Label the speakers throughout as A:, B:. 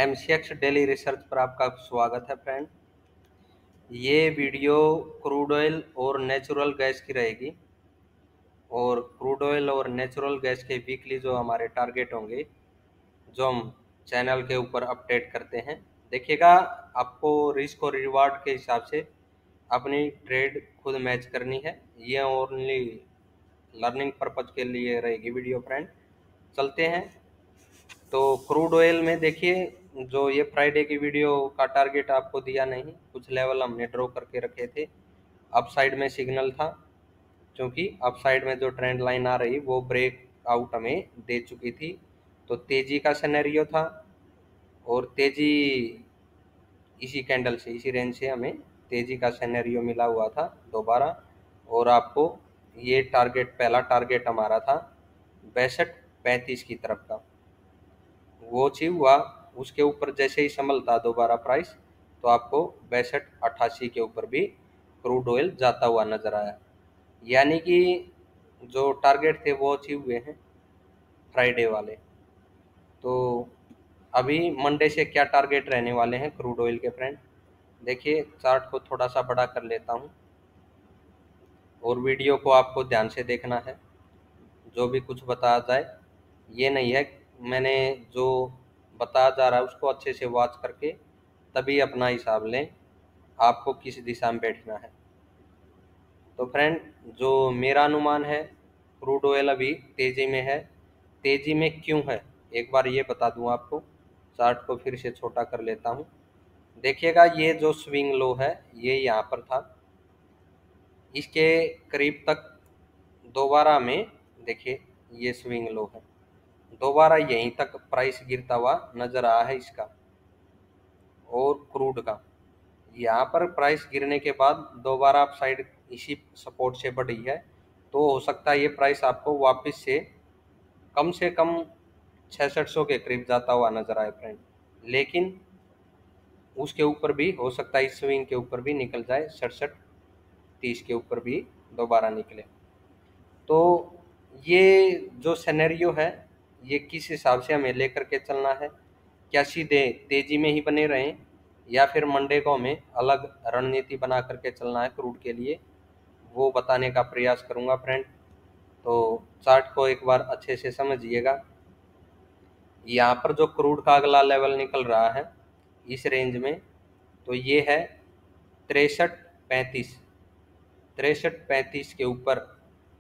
A: MCX daily research पर आपका स्वागत है फ्रेंड। ये वीडियो क्रूड ऑयल और नेचुरल गैस की रहेगी और क्रूड ऑयल और नेचुरल गैस के वीकली जो हमारे टारगेट होंगे, जो हम चैनल के ऊपर अपडेट करते हैं, देखिएगा। आपको रिस्क और रिवार्ड के हिसाब से अपनी ट्रेड खुद मैच करनी है। ये ओनली लर्निंग पर्पज के लिए रहेगी वीडियो फ्रेंड। चलते हैं। तो क्रूड ऑयल में देखिए, जो ये फ्राइडे की वीडियो का टारगेट आपको दिया नहीं, कुछ लेवल हमने ड्रॉ करके रखे थे। अप साइड में सिग्नल था, क्योंकि अप साइड में जो ट्रेंड लाइन आ रही वो ब्रेक आउट हमें दे चुकी थी, तो तेजी का सिनेरियो था। और तेजी इसी कैंडल से, इसी रेंज से हमें तेजी का सिनेरियो मिला हुआ था दोबारा। और आपको ये टारगेट, पहला टारगेट हमारा था 62.35 की तरफ का, वो अचीव हुआ। उसके ऊपर जैसे ही संभलता दोबारा प्राइस, तो आपको 62.88 के ऊपर भी क्रूड ऑयल जाता हुआ नजर आया। यानी कि जो टारगेट थे वो अचीव हुए हैं फ्राइडे वाले। तो अभी मंडे से क्या टारगेट रहने वाले हैं क्रूड ऑयल के फ्रेंड, देखिए। चार्ट को थोड़ा सा बड़ा कर लेता हूँ और वीडियो को आपको ध्यान से देखना है। जो भी कुछ बताया जाए, ये नहीं है मैंने जो बताया जा रहा है उसको अच्छे से वॉच करके तभी अपना हिसाब लें, आपको किस दिशा में बैठना है। तो फ्रेंड, जो मेरा अनुमान है, क्रूड ऑयल अभी तेजी में है। तेजी में क्यों है, एक बार ये बता दूं आपको। चार्ट को फिर से छोटा कर लेता हूं। देखिएगा, ये जो स्विंग लो है ये यहाँ पर था, इसके करीब तक दोबारा में देखिए ये स्विंग लो है, दोबारा यहीं तक प्राइस गिरता हुआ नजर आया है इसका और क्रूड का। यहाँ पर प्राइस गिरने के बाद दोबारा अप साइड इसी सपोर्ट से बढ़ी है, तो हो सकता है ये प्राइस आपको वापस से कम 6600 के करीब जाता हुआ नजर आए फ्रेंड। लेकिन उसके ऊपर भी हो सकता है, इस स्विंग के ऊपर भी निकल जाए, 6730 के ऊपर भी दोबारा निकले। तो ये जो सिनेरियो है, ये किस हिसाब से हमें लेकर के चलना है, क्या सीधे तेजी में ही बने रहें या फिर मंडे को हमें अलग रणनीति बना करके चलना है क्रूड के लिए, वो बताने का प्रयास करूंगा फ्रेंड। तो चार्ट को एक बार अच्छे से समझिएगा। यहाँ पर जो क्रूड का अगला लेवल निकल रहा है इस रेंज में, तो ये है 63.35। 63.35 के ऊपर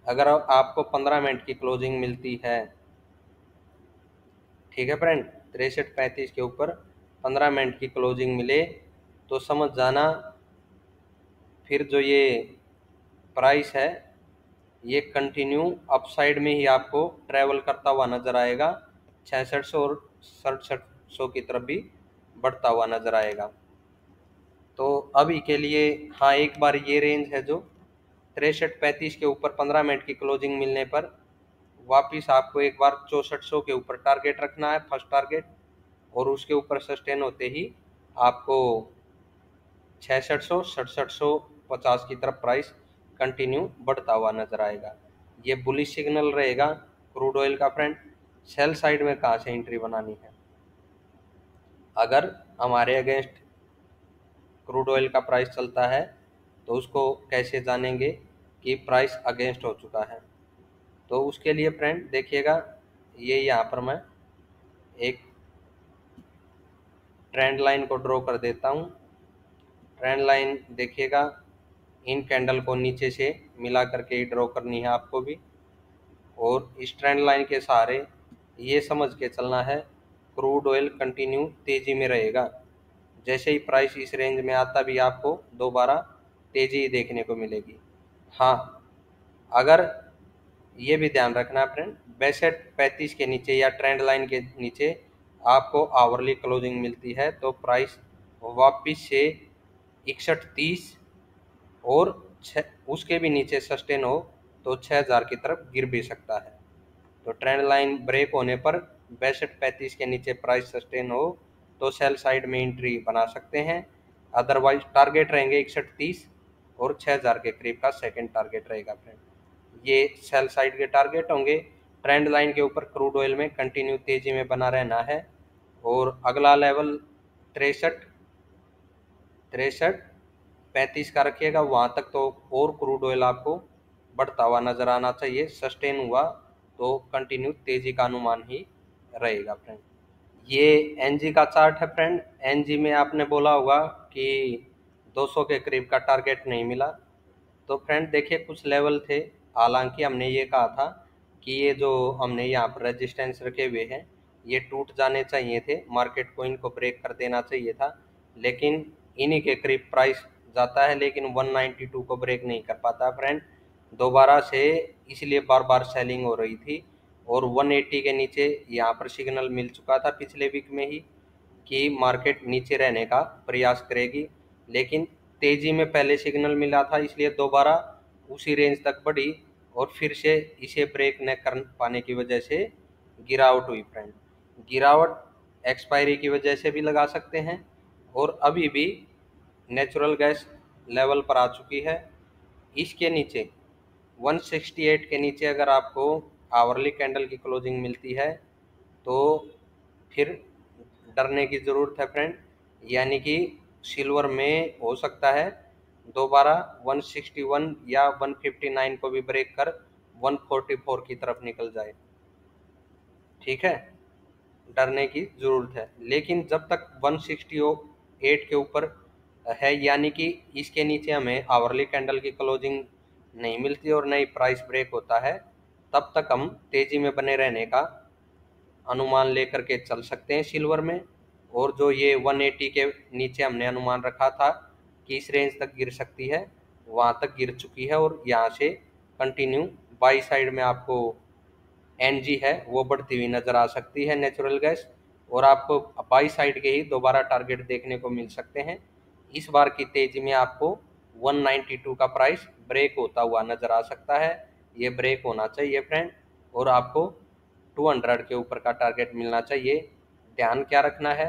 A: अगर आपको 15 मिनट की क्लोजिंग मिलती है, ठीक है फ्रेंड, 63.35 के ऊपर 15 मिनट की क्लोजिंग मिले, तो समझ जाना फिर जो ये प्राइस है ये कंटिन्यू अपसाइड में ही आपको ट्रैवल करता हुआ नजर आएगा। 6600 और 6700 की तरफ भी बढ़ता हुआ नजर आएगा। तो अभी के लिए हाँ, एक बार ये रेंज है जो 63.35 के ऊपर 15 मिनट की क्लोजिंग मिलने पर वापिस आपको एक बार 6400 के ऊपर टारगेट रखना है, फर्स्ट टारगेट। और उसके ऊपर सस्टेन होते ही आपको 6600 6750 की तरफ प्राइस कंटिन्यू बढ़ता हुआ नजर आएगा। ये बुलिश सिग्नल रहेगा क्रूड ऑयल का फ्रेंड। सेल साइड में कहाँ से एंट्री बनानी है, अगर हमारे अगेंस्ट क्रूड ऑयल का प्राइस चलता है तो उसको कैसे जानेंगे कि प्राइस अगेंस्ट हो चुका है। तो उसके लिए फ्रेंड देखिएगा, ये यहाँ पर मैं एक ट्रेंड लाइन को ड्रॉ कर देता हूँ। ट्रेंड लाइन देखिएगा, इन कैंडल को नीचे से मिला करके ही ड्रॉ करनी है आपको भी। और इस ट्रेंड लाइन के सहारे ये समझ के चलना है क्रूड ऑयल कंटिन्यू तेजी में रहेगा। जैसे ही प्राइस इस रेंज में आता भी आपको दोबारा तेजी देखने को मिलेगी। हाँ, अगर ये भी ध्यान रखना फ्रेंड, 62.35 के नीचे या ट्रेंड लाइन के नीचे आपको आवरली क्लोजिंग मिलती है, तो प्राइस वापिस से 6130 और उसके भी नीचे सस्टेन हो तो 6000 की तरफ गिर भी सकता है। तो ट्रेंड लाइन ब्रेक होने पर 62.35 के नीचे प्राइस सस्टेन हो तो सेल साइड में एंट्री बना सकते हैं। अदरवाइज टारगेट रहेंगे 6130 और 6000 के करीब का सेकंड टारगेट रहेगा फ्रेंड। ये सेल साइड के टारगेट होंगे। ट्रेंड लाइन के ऊपर क्रूड ऑयल में कंटिन्यू तेजी में बना रहना है और अगला लेवल 63 35 का रखिएगा, वहाँ तक तो और क्रूड ऑयल आपको बढ़ता हुआ नजर आना चाहिए। सस्टेन हुआ तो कंटिन्यू तेजी का अनुमान ही रहेगा फ्रेंड। ये एनजी का चार्ट है फ्रेंड। एनजी में आपने बोला होगा कि 200 के करीब का टारगेट नहीं मिला। तो फ्रेंड देखिए कुछ लेवल थे, हालांकि हमने ये कहा था कि ये जो हमने यहाँ पर रेजिस्टेंस रखे हुए हैं ये टूट जाने चाहिए थे, मार्केट को इनको ब्रेक कर देना चाहिए था, लेकिन इन्हीं के करीब प्राइस जाता है, लेकिन 192 को ब्रेक नहीं कर पाता फ्रेंड दोबारा से, इसलिए बार बार सेलिंग हो रही थी। और 180 के नीचे यहाँ पर सिग्नल मिल चुका था पिछले वीक में ही कि मार्केट नीचे रहने का प्रयास करेगी, लेकिन तेजी में पहले सिग्नल मिला था इसलिए दोबारा उसी रेंज तक बढ़ी और फिर से इसे ब्रेक न कर पाने की वजह से गिरावट हुई फ्रेंड। गिरावट एक्सपायरी की वजह से भी लगा सकते हैं और अभी भी नेचुरल गैस लेवल पर आ चुकी है। इसके नीचे 168 के नीचे अगर आपको आवरली कैंडल की क्लोजिंग मिलती है तो फिर डरने की ज़रूरत है फ्रेंड, यानी कि सिल्वर में हो सकता है दोबारा 161 या 159 को भी ब्रेक कर 144 की तरफ निकल जाए। ठीक है, डरने की ज़रूरत है, लेकिन जब तक 168 के ऊपर है, यानी कि इसके नीचे हमें आवरली कैंडल की क्लोजिंग नहीं मिलती और नई प्राइस ब्रेक होता है, तब तक हम तेज़ी में बने रहने का अनुमान लेकर के चल सकते हैं सिल्वर में। और जो ये 180 के नीचे हमने अनुमान रखा था कि इस रेंज तक गिर सकती है, वहाँ तक गिर चुकी है और यहाँ से कंटिन्यू बाई साइड में आपको एनजी है वो बढ़ती हुई नज़र आ सकती है नेचुरल गैस, और आपको बाई साइड के ही दोबारा टारगेट देखने को मिल सकते हैं। इस बार की तेजी में आपको 192 का प्राइस ब्रेक होता हुआ नज़र आ सकता है, ये ब्रेक होना चाहिए फ्रेंड, और आपको 200 के ऊपर का टारगेट मिलना चाहिए। ध्यान क्या रखना है,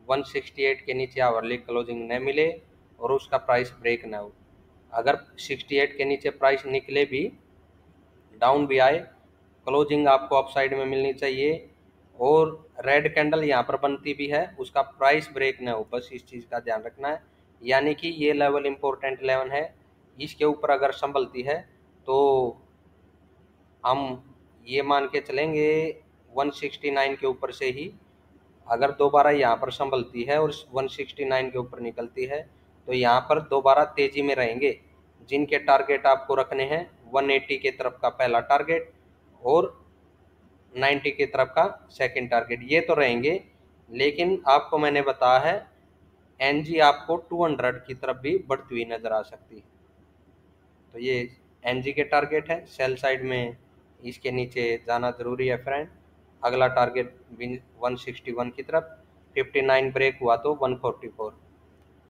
A: 168 के नीचे आवरली क्लोजिंग न मिले और उसका प्राइस ब्रेक ना हो। अगर 68 के नीचे प्राइस निकले भी, डाउन भी आए, क्लोजिंग आपको अपसाइड में मिलनी चाहिए और रेड कैंडल यहाँ पर बनती भी है उसका प्राइस ब्रेक ना हो, बस इस चीज़ का ध्यान रखना है। यानी कि ये लेवल इम्पोर्टेंट लेवल है, इसके ऊपर अगर संभलती है तो हम ये मान के चलेंगे 169 के ऊपर से ही अगर दोबारा यहाँ पर संभलती है और 169 के ऊपर निकलती है तो यहाँ पर दोबारा तेजी में रहेंगे। जिनके टारगेट आपको रखने हैं 180 के तरफ का पहला टारगेट और 90 की तरफ का सेकंड टारगेट, ये तो रहेंगे, लेकिन आपको मैंने बताया है एनजी आपको 200 की तरफ भी बढ़ती हुई नजर आ सकती है। तो ये एनजी के टारगेट है, सेल साइड में इसके नीचे जाना जरूरी है फ्रेंड। अगला टारगेट 161 की तरफ, 59 ब्रेक हुआ तो 144।